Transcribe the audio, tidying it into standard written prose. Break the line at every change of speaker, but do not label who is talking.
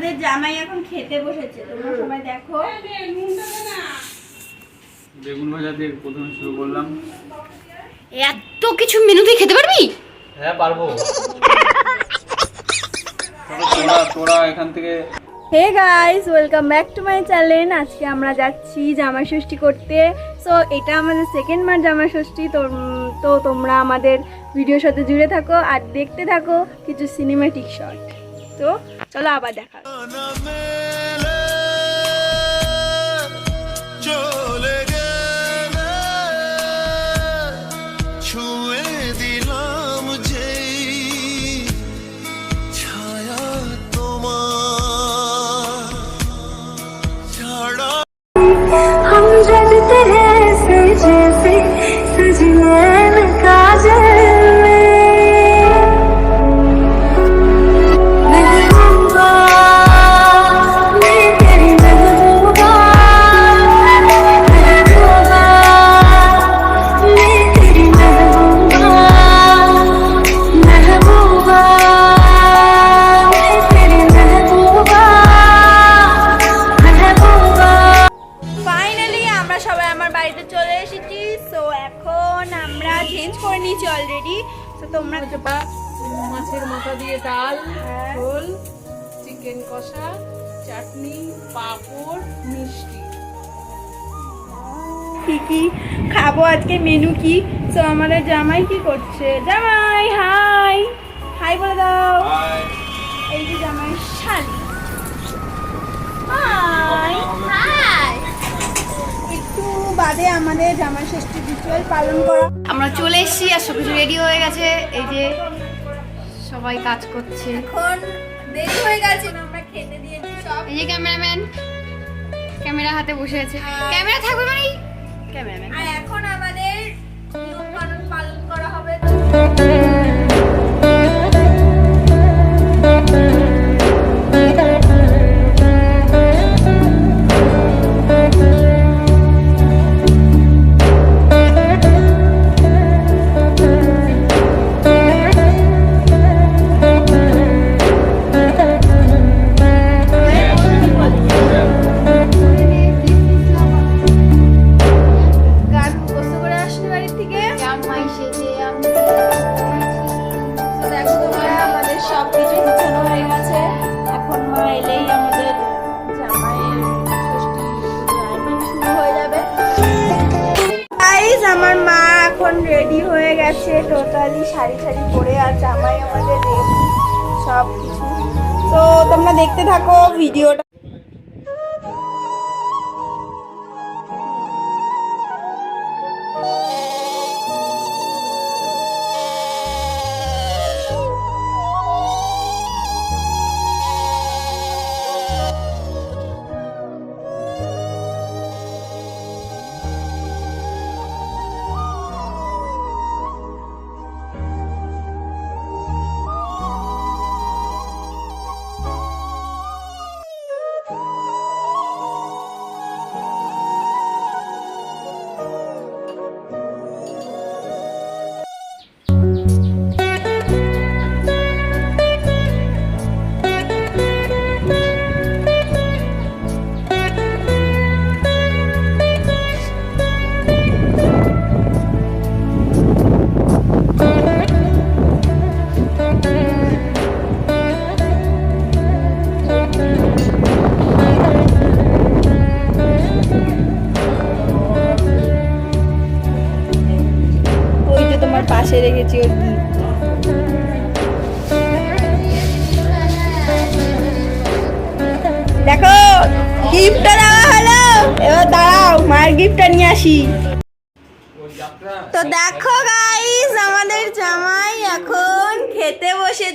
আমাদের জামাই এখন খেতে বসেছে, তোমরা সবাই দেখো।
বেগুন ভাজা দিয়ে প্রথমে শুরু করলাম।
এত কিছু মেনু দিয়ে খেতে পারবি?
হ্যাঁ পারবো। তোরা এখান থেকে।
Hey guys, welcome back to my channel. আজকে আমরা যাচ্ছি জামাই ষষ্ঠী করতে। সো এটা আমাদের সেকেন্ড বার জামাই ষষ্ঠী। তো তোমরা আমাদের ভিডিওর সাথে জুড়ে থাকো আর দেখতে থাকো কিছু সিনেম্যাটিক শট। তো চলো আবার দেখা।
हम जलते हैं ऐसे जैसे सजनैन काजल में, महबूबा मैं तेरी महबूबा, महबूबा मैं तेरी महबूबा, महबूबा मैं तेरी महबूबा, महबूबा।
ফাইনালি আমরা সবাই আমার বাড়িতে চলে এসেছি। সো এখন আমরা চেঞ্জ করে নিয়েছি অলরেডি। তো তোমরা
মাছের মাথা দিয়ে ডাল, ঝোল, চিকেন কষা, চাটনি, পাঁপড়, মিষ্টি।
কি কি খাবো আজকে, মেনু কি। সো আমাদের জামাই কি করছে? জামাই হাই হাই বলে দাও। এই যে জামাই শালি। High high. একটু বাদে আমাদের জামাই ষষ্ঠী রিচুয়াল পালন করা।
আমরা চলে এসেছি আর সবকিছু রেডি হয়ে গেছে। এই যে সবাই কাজ করছে।
এখন দেরি হয়ে গেছে, আমরা খেতে দিয়েছি সব।
এই যে ক্যামেরাম্যান ক্যামেরা হাতে বসে আছে। ক্যামেরা থাকবে মানে ক্যামেরাম্যান।
আর এখন আমাদের নিয়ম কানুন পালন করা হবে। গান মুখস্থ করে আসলে বাড়ি থেকে।
জামাই সেজে আমি
তো দেখো তোমরা, আমাদের সব কিছু গুছানো হয়ে গেছে। এখন মা এলেই আমাদের জামাইয়ের ষষ্ঠী আয়োজন শুরু হয়ে যাবে। গাইস, আমার মা এখন রেডি হয়ে গেছে টোটালি শাড়ি শাড়ি পরে, আর জামাই আমাদের রেডি সব কিছু। তো তোমরা দেখতে থাকো ভিডিওটা। ওই যে তোমার পাশে রেখেছি ওর গিফট। দেখো গিফটটা দেওয়া হলো। এবার দাঁড়াও, মায়ের গিফটটা নিয়ে আসি। তো দেখো গাইস, আমাদের জামাই এখন খেতে বসেছে।